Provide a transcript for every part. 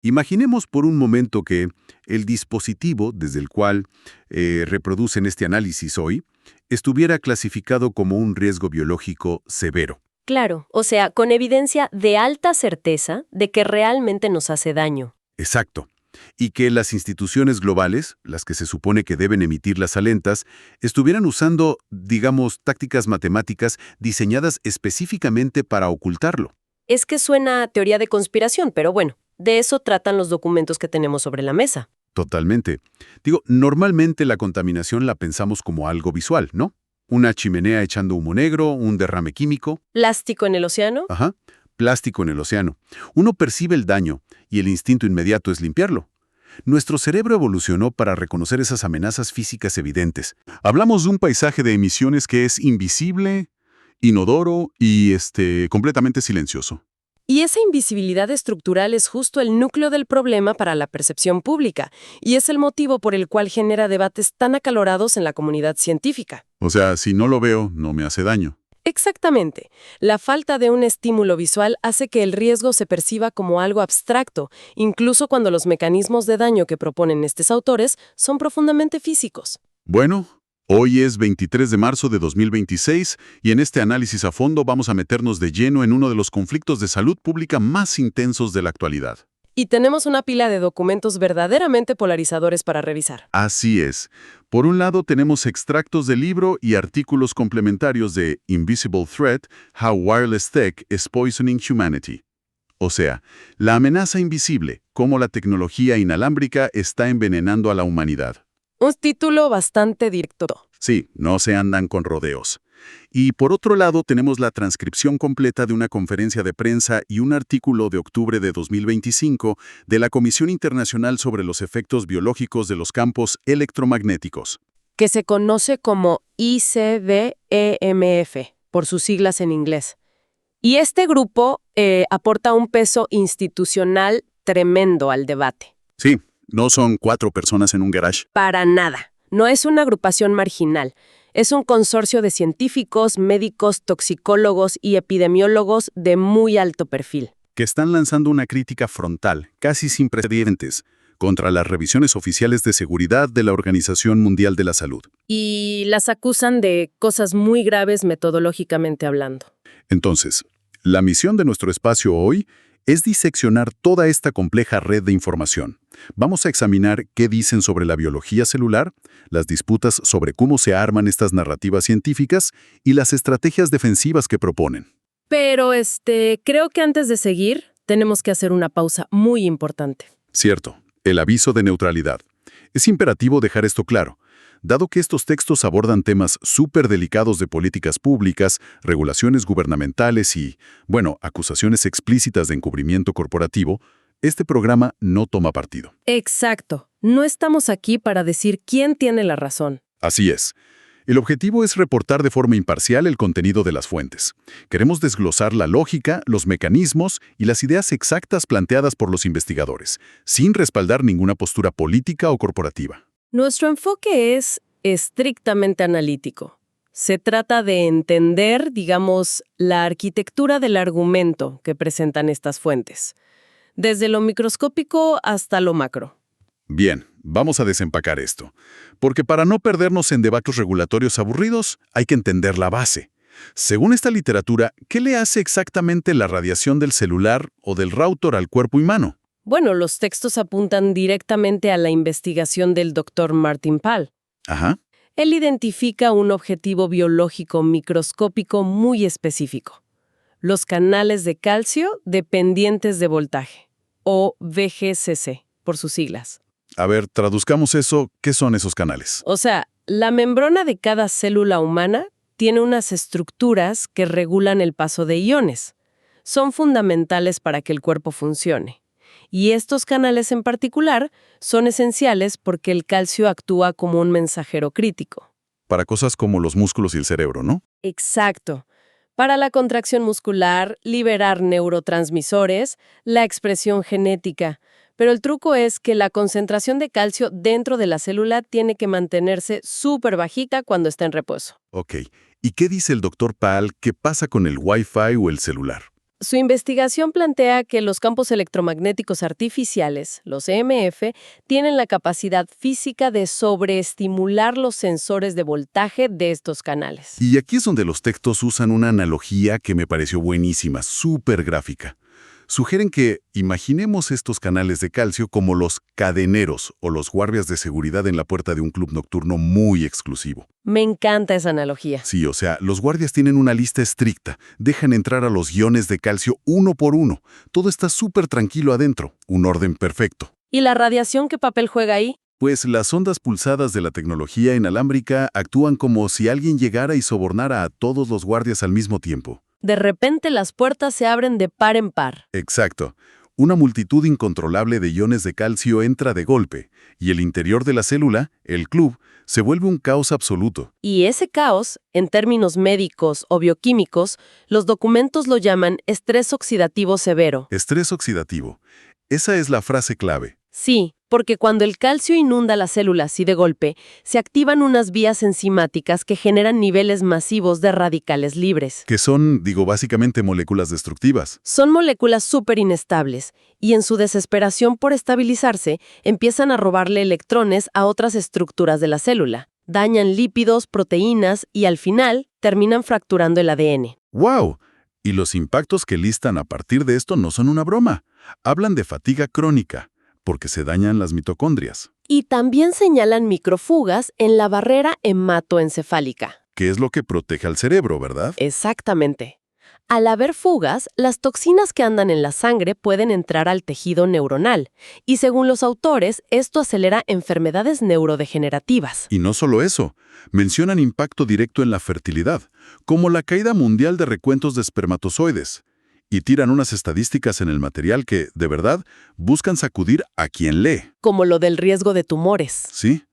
Imaginemos por un momento que el dispositivo desde el cual reproducen este análisis hoy estuviera clasificado como un riesgo biológico severo. Claro, o sea, con evidencia de alta certeza de que realmente nos hace daño. Exacto. Y que las instituciones globales, las que se supone que deben emitir las alertas, estuvieran usando, digamos, tácticas matemáticas diseñadas específicamente para ocultarlo. Es que suena a teoría de conspiración, pero bueno, de eso tratan los documentos que tenemos sobre la mesa. Totalmente. Digo, normalmente la contaminación la pensamos como algo visual, ¿no? Una chimenea echando humo negro, un derrame químico. ¿Plástico en el océano? Ajá. Plástico en el océano. Uno percibe el daño y el instinto inmediato es limpiarlo. Nuestro cerebro evolucionó para reconocer esas amenazas físicas evidentes. Hablamos de un paisaje de emisiones que es invisible, inodoro y completamente silencioso. Y esa invisibilidad estructural es justo el núcleo del problema para la percepción pública, y es el motivo por el cual genera debates tan acalorados en la comunidad científica. O sea, si no lo veo, no me hace daño. Exactamente. La falta de un estímulo visual hace que el riesgo se perciba como algo abstracto, incluso cuando los mecanismos de daño que proponen estos autores son profundamente físicos. Bueno, hoy es 23 de marzo de 2026 y en este análisis a fondo vamos a meternos de lleno en uno de los conflictos de salud pública más intensos de la actualidad. Y tenemos una pila de documentos verdaderamente polarizadores para revisar. Así es. Por un lado tenemos extractos del libro y artículos complementarios de Invisible Threat, How Wireless Tech is Poisoning Humanity. O sea, la amenaza invisible, cómo la tecnología inalámbrica está envenenando a la humanidad. Un título bastante directo. Sí, no se andan con rodeos. Y por otro lado tenemos la transcripción completa de una conferencia de prensa y un artículo de octubre de 2025 de la Comisión Internacional sobre los Efectos Biológicos de los Campos Electromagnéticos. Que se conoce como ICBEMF, por sus siglas en inglés. Y este grupo aporta un peso institucional tremendo al debate. Sí, no son 4 personas en un garage. Para nada. No es una agrupación marginal. Es un consorcio de científicos, médicos, toxicólogos y epidemiólogos de muy alto perfil. Que están lanzando una crítica frontal, casi sin precedentes, contra las revisiones oficiales de seguridad de la Organización Mundial de la Salud. Y las acusan de cosas muy graves metodológicamente hablando. Entonces, la misión de nuestro espacio hoy es diseccionar toda esta compleja red de información. Vamos a examinar qué dicen sobre la biología celular, las disputas sobre cómo se arman estas narrativas científicas y las estrategias defensivas que proponen. Pero creo que antes de seguir, tenemos que hacer una pausa muy importante. Cierto, el aviso de neutralidad. Es imperativo dejar esto claro. Dado que estos textos abordan temas súper delicados de políticas públicas, regulaciones gubernamentales y, acusaciones explícitas de encubrimiento corporativo, este programa no toma partido. Exacto. No estamos aquí para decir quién tiene la razón. Así es. El objetivo es reportar de forma imparcial el contenido de las fuentes. Queremos desglosar la lógica, los mecanismos y las ideas exactas planteadas por los investigadores, sin respaldar ninguna postura política o corporativa. Nuestro enfoque es estrictamente analítico. Se trata de entender, la arquitectura del argumento que presentan estas fuentes, desde lo microscópico hasta lo macro. Bien, vamos a desempacar esto, porque para no perdernos en debates regulatorios aburridos, hay que entender la base. Según esta literatura, ¿qué le hace exactamente la radiación del celular o del router al cuerpo humano? Bueno, los textos apuntan directamente a la investigación del Dr. Martin Pall. Ajá. Él identifica un objetivo biológico microscópico muy específico: los canales de calcio dependientes de voltaje, o VGCC, por sus siglas. A ver, traduzcamos eso. ¿Qué son esos canales? O sea, la membrana de cada célula humana tiene unas estructuras que regulan el paso de iones. Son fundamentales para que el cuerpo funcione. Y estos canales en particular son esenciales porque el calcio actúa como un mensajero crítico. Para cosas como los músculos y el cerebro, ¿no? Exacto. Para la contracción muscular, liberar neurotransmisores, la expresión genética. Pero el truco es que la concentración de calcio dentro de la célula tiene que mantenerse súper bajita cuando está en reposo. Ok. ¿Y qué dice el Dr. Pall que pasa con el Wi-Fi o el celular? Su investigación plantea que los campos electromagnéticos artificiales, los EMF, tienen la capacidad física de sobreestimular los sensores de voltaje de estos canales. Y aquí es donde los textos usan una analogía que me pareció buenísima, súper gráfica. Sugieren que imaginemos estos canales de calcio como los cadeneros o los guardias de seguridad en la puerta de un club nocturno muy exclusivo. Me encanta esa analogía. Sí, o sea, los guardias tienen una lista estricta, dejan entrar a los iones de calcio uno por uno. Todo está súper tranquilo adentro, un orden perfecto. ¿Y la radiación qué papel juega ahí? Pues las ondas pulsadas de la tecnología inalámbrica actúan como si alguien llegara y sobornara a todos los guardias al mismo tiempo. De repente las puertas se abren de par en par. Exacto. Una multitud incontrolable de iones de calcio entra de golpe, y el interior de la célula, el club, se vuelve un caos absoluto. Y ese caos, en términos médicos o bioquímicos, los documentos lo llaman estrés oxidativo severo. Estrés oxidativo. Esa es la frase clave. Sí, porque cuando el calcio inunda la célula así de golpe, se activan unas vías enzimáticas que generan niveles masivos de radicales libres. Que son, básicamente moléculas destructivas. Son moléculas súper inestables, y en su desesperación por estabilizarse, empiezan a robarle electrones a otras estructuras de la célula. Dañan lípidos, proteínas y al final terminan fracturando el ADN. ¡Wow! Y los impactos que listan a partir de esto no son una broma. Hablan de fatiga crónica, porque se dañan las mitocondrias. Y también señalan microfugas en la barrera hematoencefálica. Que es lo que protege al cerebro, ¿verdad? Exactamente. Al haber fugas, las toxinas que andan en la sangre pueden entrar al tejido neuronal, y según los autores, esto acelera enfermedades neurodegenerativas. Y no solo eso, mencionan impacto directo en la fertilidad, como la caída mundial de recuentos de espermatozoides, y tiran unas estadísticas en el material que, de verdad, buscan sacudir a quien lee. Como lo del riesgo de tumores. ¿Sí?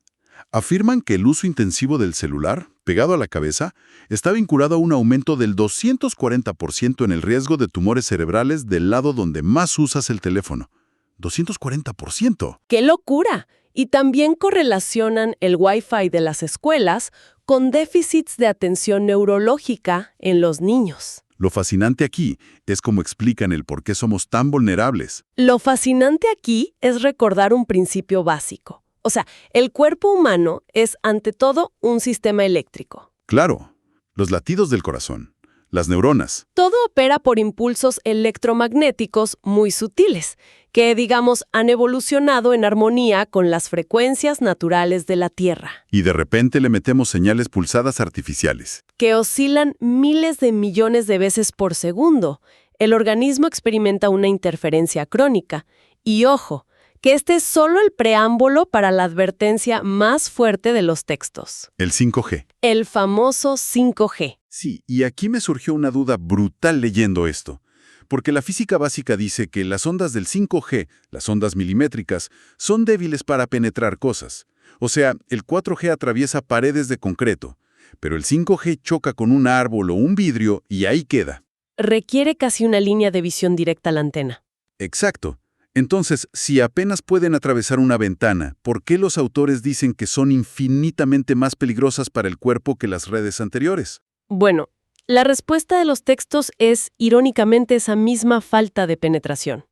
Afirman que el uso intensivo del celular, pegado a la cabeza, está vinculado a un aumento del 240% en el riesgo de tumores cerebrales del lado donde más usas el teléfono. ¡240%! ¡Qué locura! Y también correlacionan el Wi-Fi de las escuelas con déficits de atención neurológica en los niños. Lo fascinante aquí es cómo explican el por qué somos tan vulnerables. Lo fascinante aquí es recordar un principio básico. O sea, el cuerpo humano es, ante todo, un sistema eléctrico. Claro, los latidos del corazón, las neuronas. Todo opera por impulsos electromagnéticos muy sutiles, que, digamos, han evolucionado en armonía con las frecuencias naturales de la Tierra, Y de repente le metemos señales pulsadas artificiales. que oscilan miles de millones de veces por segundo. El organismo experimenta una interferencia crónica. Y ojo, que este es solo el preámbulo para la advertencia más fuerte de los textos. El 5G. El famoso 5G. Sí, y aquí me surgió una duda brutal leyendo esto. Porque la física básica dice que las ondas del 5G, las ondas milimétricas, son débiles para penetrar cosas. O sea, el 4G atraviesa paredes de concreto, pero el 5G choca con un árbol o un vidrio y ahí queda. Requiere casi una línea de visión directa a la antena. Exacto. Entonces, si apenas pueden atravesar una ventana, ¿por qué los autores dicen que son infinitamente más peligrosas para el cuerpo que las redes anteriores? Bueno, la respuesta de los textos es, irónicamente, esa misma falta de penetración.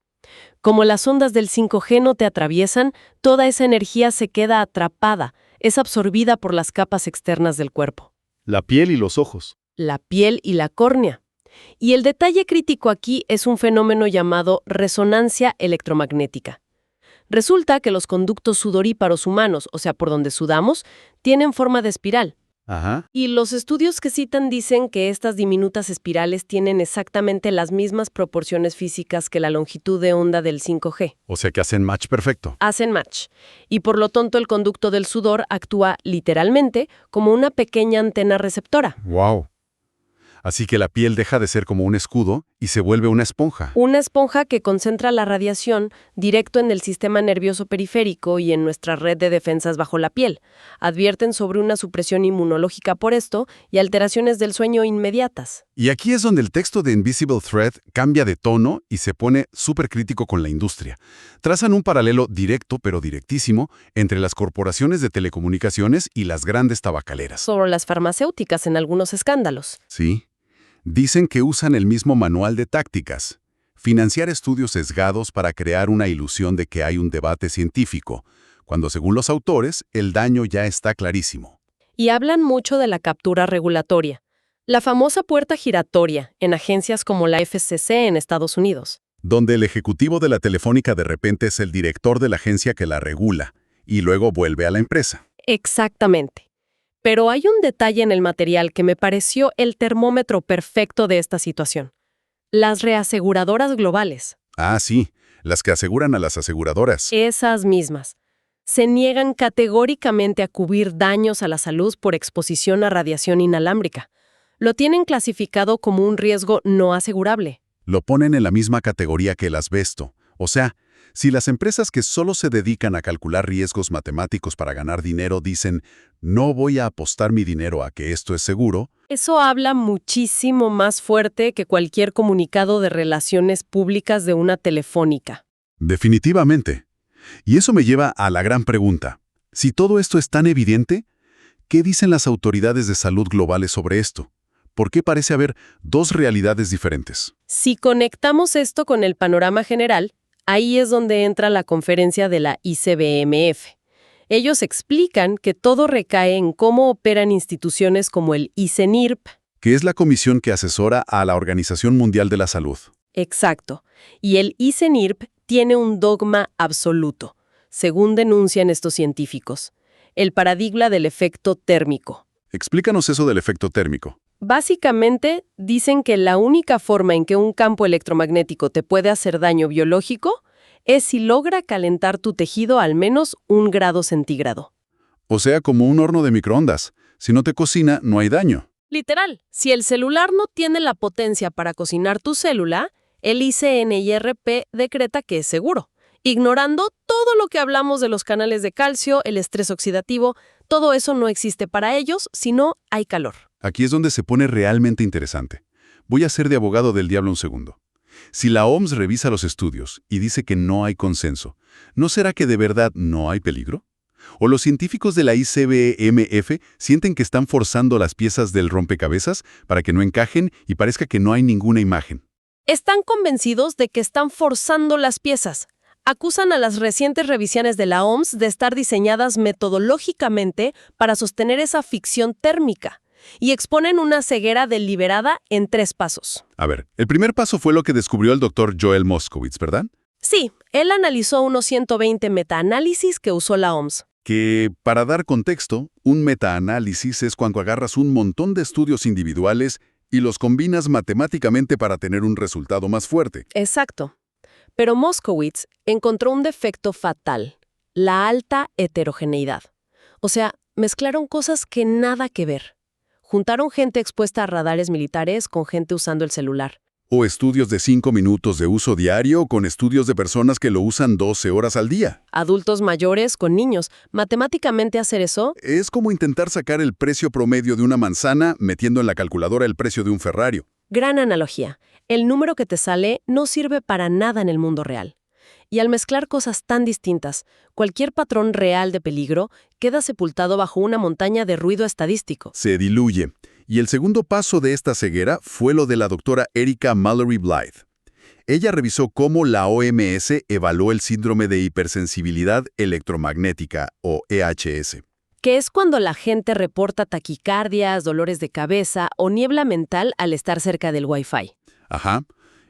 Como las ondas del 5G no te atraviesan, toda esa energía se queda atrapada, es absorbida por las capas externas del cuerpo. La piel y los ojos. La piel y la córnea. Y el detalle crítico aquí es un fenómeno llamado resonancia electromagnética. Resulta que los conductos sudoríparos humanos, o sea, por donde sudamos, tienen forma de espiral. Ajá. Y los estudios que citan dicen que estas diminutas espirales tienen exactamente las mismas proporciones físicas que la longitud de onda del 5G. O sea que hacen match perfecto. Hacen match. Y por lo tanto el conducto del sudor actúa literalmente como una pequeña antena receptora. ¡Wow! Así que la piel deja de ser como un escudo y se vuelve una esponja. Una esponja que concentra la radiación directo en el sistema nervioso periférico y en nuestra red de defensas bajo la piel. Advierten sobre una supresión inmunológica por esto y alteraciones del sueño inmediatas. Y aquí es donde el texto de Invisible Thread cambia de tono y se pone súper crítico con la industria. Trazan un paralelo directo, pero directísimo, entre las corporaciones de telecomunicaciones y las grandes tabacaleras. Sobre las farmacéuticas en algunos escándalos. Sí. Dicen que usan el mismo manual de tácticas. Financiar estudios sesgados para crear una ilusión de que hay un debate científico, cuando según los autores, el daño ya está clarísimo. Y hablan mucho de la captura regulatoria, la famosa puerta giratoria en agencias como la FCC en Estados Unidos. Donde el ejecutivo de la Telefónica de repente es el director de la agencia que la regula, y luego vuelve a la empresa. Exactamente. Pero hay un detalle en el material que me pareció el termómetro perfecto de esta situación. Las reaseguradoras globales. Ah, sí, las que aseguran a las aseguradoras. Esas mismas. Se niegan categóricamente a cubrir daños a la salud por exposición a radiación inalámbrica. Lo tienen clasificado como un riesgo no asegurable. Lo ponen en la misma categoría que el asbesto. O sea, si las empresas que solo se dedican a calcular riesgos matemáticos para ganar dinero dicen «no voy a apostar mi dinero a que esto es seguro», Eso habla muchísimo más fuerte que cualquier comunicado de relaciones públicas de una telefónica. definitivamente. Y eso me lleva a la gran pregunta. Si todo esto es tan evidente, ¿qué dicen las autoridades de salud globales sobre esto? ¿Por qué parece haber dos realidades diferentes? Si conectamos esto con el panorama general, ahí es donde entra la conferencia de la ICBMF. Ellos explican que todo recae en cómo operan instituciones como el ICENIRP. Que es la comisión que asesora a la Organización Mundial de la Salud. Exacto. Y el ICENIRP tiene un dogma absoluto, según denuncian estos científicos, el paradigma del efecto térmico. Explícanos eso del efecto térmico. Básicamente, dicen que la única forma en que un campo electromagnético te puede hacer daño biológico es si logra calentar tu tejido al menos 1 grado centígrado. O sea, como un horno de microondas. Si no te cocina, no hay daño. Literal, si el celular no tiene la potencia para cocinar tu célula, el ICNIRP decreta que es seguro, ignorando todo lo que hablamos de los canales de calcio, el estrés oxidativo. Todo eso no existe para ellos, sino hay calor. Aquí es donde se pone realmente interesante. Voy a ser de abogado del diablo un segundo. Si la OMS revisa los estudios y dice que no hay consenso, ¿no será que de verdad no hay peligro? ¿O los científicos de la ICBMF sienten que están forzando las piezas del rompecabezas para que no encajen y parezca que no hay ninguna imagen? Están convencidos de que están forzando las piezas. Acusan a las recientes revisiones de la OMS de estar diseñadas metodológicamente para sostener esa ficción térmica y exponen una ceguera deliberada en 3 pasos. A ver, el primer paso fue lo que descubrió el doctor Joel Moskowitz, ¿verdad? Sí, él analizó unos 120 metaanálisis que usó la OMS. Que, para dar contexto, un metaanálisis es cuando agarras un montón de estudios individuales y los combinas matemáticamente para tener un resultado más fuerte. Exacto. Pero Moskowitz encontró un defecto fatal, la alta heterogeneidad. O sea, mezclaron cosas que nada que ver. Juntaron gente expuesta a radares militares con gente usando el celular. O estudios de 5 minutos de uso diario con estudios de personas que lo usan 12 horas al día. Adultos mayores con niños. Matemáticamente hacer eso Es como intentar sacar el precio promedio de una manzana metiendo en la calculadora el precio de un Ferrari. Gran analogía. El número que te sale no sirve para nada en el mundo real. Y al mezclar cosas tan distintas, cualquier patrón real de peligro queda sepultado bajo una montaña de ruido estadístico. Se diluye. Y el segundo paso de esta ceguera fue lo de la doctora Erica Mallory Blythe. Ella revisó cómo la OMS evaluó el síndrome de hipersensibilidad electromagnética, o EHS. Que es cuando la gente reporta taquicardias, dolores de cabeza o niebla mental al estar cerca del Wi-Fi. Ajá.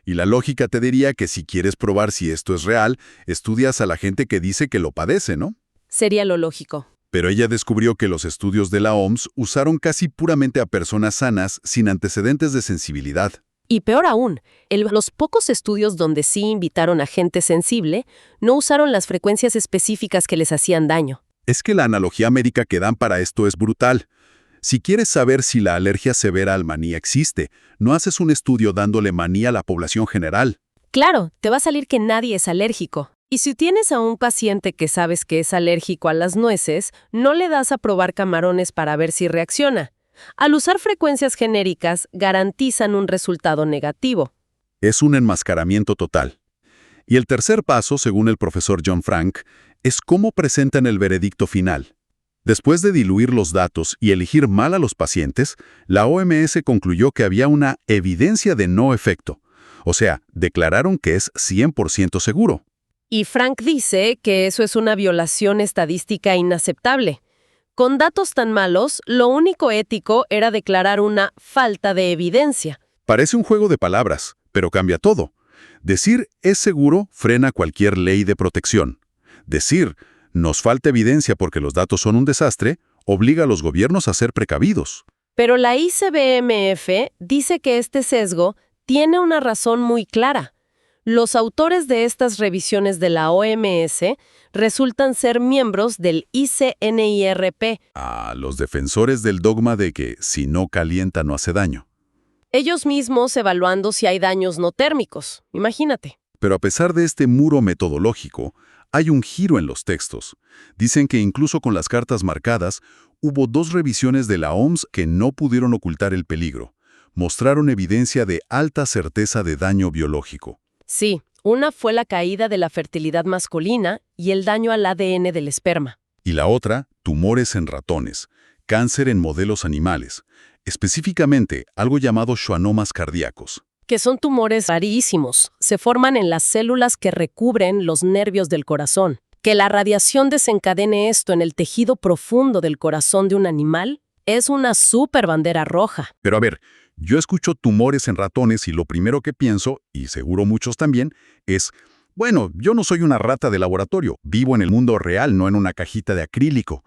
Y la lógica te diría que si quieres probar si esto es real, estudias a la gente que dice que lo padece, ¿no? Sería lo lógico. Pero ella descubrió que los estudios de la OMS usaron casi puramente a personas sanas sin antecedentes de sensibilidad. Y peor aún, los pocos estudios donde sí invitaron a gente sensible no usaron las frecuencias específicas que les hacían daño. Es que la analogía médica que dan para esto es brutal. Si quieres saber si la alergia severa al maní existe, no haces un estudio dándole maní a la población general. Claro, te va a salir que nadie es alérgico. Y si tienes a un paciente que sabes que es alérgico a las nueces, no le das a probar camarones para ver si reacciona. Al usar frecuencias genéricas, garantizan un resultado negativo. Es un enmascaramiento total. Y el tercer paso, según el profesor John Frank, es cómo presentan el veredicto final. Después de diluir los datos y elegir mal a los pacientes, la OMS concluyó que había una evidencia de no efecto. O sea, declararon que es 100% seguro. Y Frank dice que eso es una violación estadística inaceptable. Con datos tan malos, lo único ético era declarar una falta de evidencia. Parece un juego de palabras, pero cambia todo. Decir es seguro frena cualquier ley de protección. Decir nos falta evidencia porque los datos son un desastre obliga a los gobiernos a ser precavidos. Pero la ICBMF dice que este sesgo tiene una razón muy clara. Los autores de estas revisiones de la OMS resultan ser miembros del ICNIRP. Los defensores del dogma de que si no calienta no hace daño. Ellos mismos evaluando si hay daños no térmicos. Imagínate. Pero a pesar de este muro metodológico, hay un giro en los textos. Dicen que incluso con las cartas marcadas, hubo 2 revisiones de la OMS que no pudieron ocultar el peligro. Mostraron evidencia de alta certeza de daño biológico. Sí, una fue la caída de la fertilidad masculina y el daño al ADN del esperma. Y la otra, tumores en ratones, cáncer en modelos animales, específicamente algo llamado schwannomas cardíacos. Que son tumores rarísimos. Se forman en las células que recubren los nervios del corazón. Que la radiación desencadene esto en el tejido profundo del corazón de un animal es una súper bandera roja. Pero a ver, yo escucho tumores en ratones y lo primero que pienso, y seguro muchos también, es, bueno, yo no soy una rata de laboratorio, vivo en el mundo real, no en una cajita de acrílico.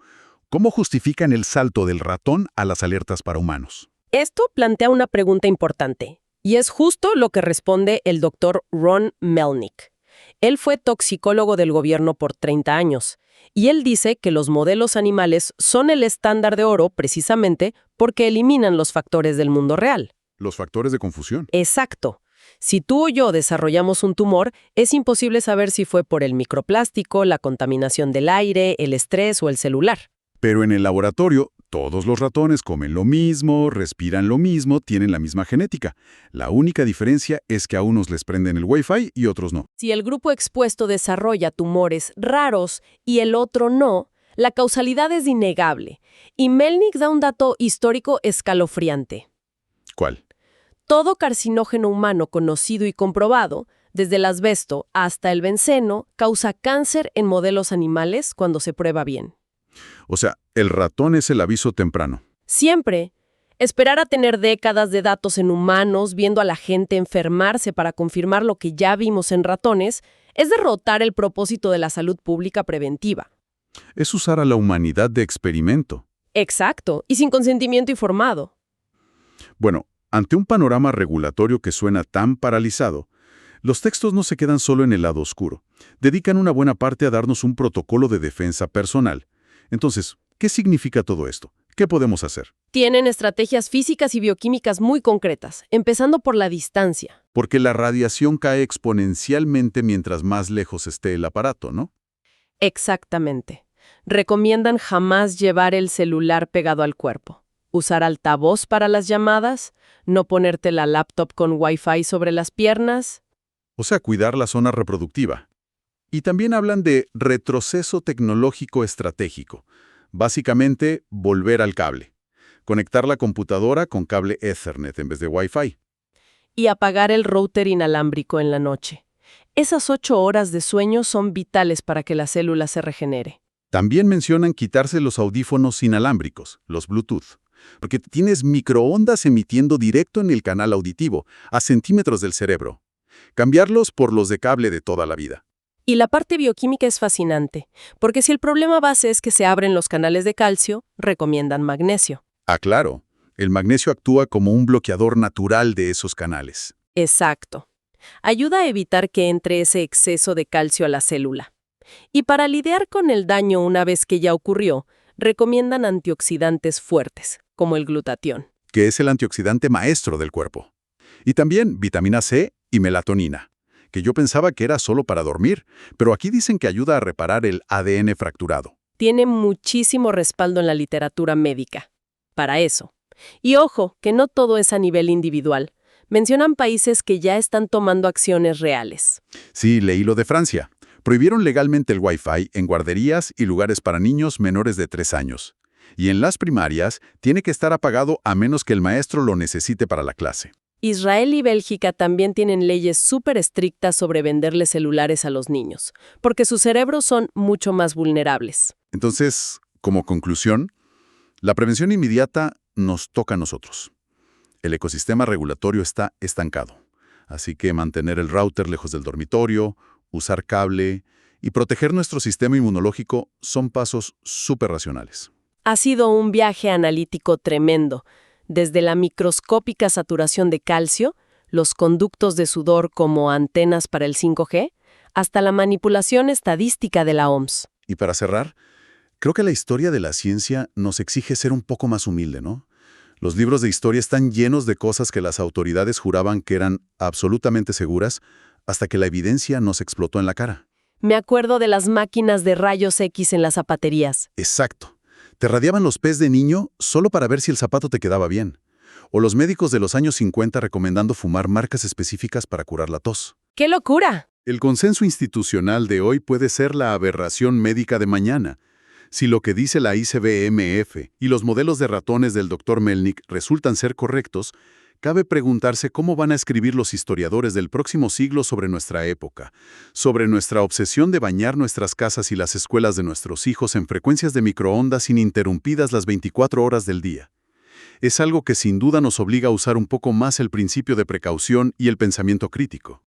¿Cómo justifican el salto del ratón a las alertas para humanos? Esto plantea una pregunta importante. Y es justo lo que responde el doctor Ron Melnick. Él fue toxicólogo del gobierno por 30 años, y él dice que los modelos animales son el estándar de oro precisamente porque eliminan los factores del mundo real. Los factores de confusión. Exacto. Si tú o yo desarrollamos un tumor, es imposible saber si fue por el microplástico, la contaminación del aire, el estrés o el celular. Pero en el laboratorio, todos los ratones comen lo mismo, respiran lo mismo, tienen la misma genética. La única diferencia es que a unos les prenden el Wi-Fi y otros no. Si el grupo expuesto desarrolla tumores raros y el otro no, la causalidad es innegable. Y Melnick da un dato histórico escalofriante. ¿Cuál? Todo carcinógeno humano conocido y comprobado, desde el asbesto hasta el benceno, causa cáncer en modelos animales cuando se prueba bien. O sea, el ratón es el aviso temprano. Siempre. Esperar a tener décadas de datos en humanos, viendo a la gente enfermarse para confirmar lo que ya vimos en ratones, es derrotar el propósito de la salud pública preventiva. Es usar a la humanidad de experimento. Exacto, y sin consentimiento informado. Bueno, ante un panorama regulatorio que suena tan paralizado, los textos no se quedan solo en el lado oscuro. Dedican una buena parte a darnos un protocolo de defensa personal. Entonces, ¿qué significa todo esto? ¿Qué podemos hacer? Tienen estrategias físicas y bioquímicas muy concretas, empezando por la distancia. Porque la radiación cae exponencialmente mientras más lejos esté el aparato, ¿no? Exactamente. Recomiendan jamás llevar el celular pegado al cuerpo. Usar altavoz para las llamadas, no ponerte la laptop con Wi-Fi sobre las piernas. O sea, cuidar la zona reproductiva. Y también hablan de retroceso tecnológico estratégico. Básicamente, volver al cable. Conectar la computadora con cable Ethernet en vez de Wi-Fi. Y apagar el router inalámbrico en la noche. Esas 8 horas de sueño son vitales para que la célula se regenere. También mencionan quitarse los audífonos inalámbricos, los Bluetooth, porque tienes microondas emitiendo directo en el canal auditivo, a centímetros del cerebro. Cambiarlos por los de cable de toda la vida. Y la parte bioquímica es fascinante, porque si el problema base es que se abren los canales de calcio, recomiendan magnesio. Claro, el magnesio actúa como un bloqueador natural de esos canales. Exacto. Ayuda a evitar que entre ese exceso de calcio a la célula. Y para lidiar con el daño una vez que ya ocurrió, recomiendan antioxidantes fuertes, como el glutatión. Que es el antioxidante maestro del cuerpo. Y también vitamina C y melatonina, que yo pensaba que era solo para dormir, pero aquí dicen que ayuda a reparar el ADN fracturado. Tiene muchísimo respaldo en la literatura médica. Para eso. Y ojo, que no todo es a nivel individual. Mencionan países que ya están tomando acciones reales. Sí, leí lo de Francia. Prohibieron legalmente el Wi-Fi en guarderías y lugares para niños menores de 3 años. Y en las primarias tiene que estar apagado a menos que el maestro lo necesite para la clase. Israel y Bélgica también tienen leyes súper estrictas sobre venderle celulares a los niños, porque sus cerebros son mucho más vulnerables. Entonces, como conclusión, la prevención inmediata nos toca a nosotros. El ecosistema regulatorio está estancado, así que mantener el router lejos del dormitorio, usar cable y proteger nuestro sistema inmunológico son pasos súper racionales. Ha sido un viaje analítico tremendo, desde la microscópica saturación de calcio, los conductos de sudor como antenas para el 5G, hasta la manipulación estadística de la OMS. Y para cerrar, creo que la historia de la ciencia nos exige ser un poco más humilde, ¿no? Los libros de historia están llenos de cosas que las autoridades juraban que eran absolutamente seguras hasta que la evidencia nos explotó en la cara. Me acuerdo de las máquinas de rayos X en las zapaterías. Exacto. Te radiaban los pies de niño solo para ver si el zapato te quedaba bien. O los médicos de los años 50 recomendando fumar marcas específicas para curar la tos. ¡Qué locura! El consenso institucional de hoy puede ser la aberración médica de mañana. Si lo que dice la ICBMF y los modelos de ratones del Dr. Melnick resultan ser correctos, cabe preguntarse cómo van a escribir los historiadores del próximo siglo sobre nuestra época, sobre nuestra obsesión de bañar nuestras casas y las escuelas de nuestros hijos en frecuencias de microondas ininterrumpidas las 24 horas del día. Es algo que sin duda nos obliga a usar un poco más el principio de precaución y el pensamiento crítico.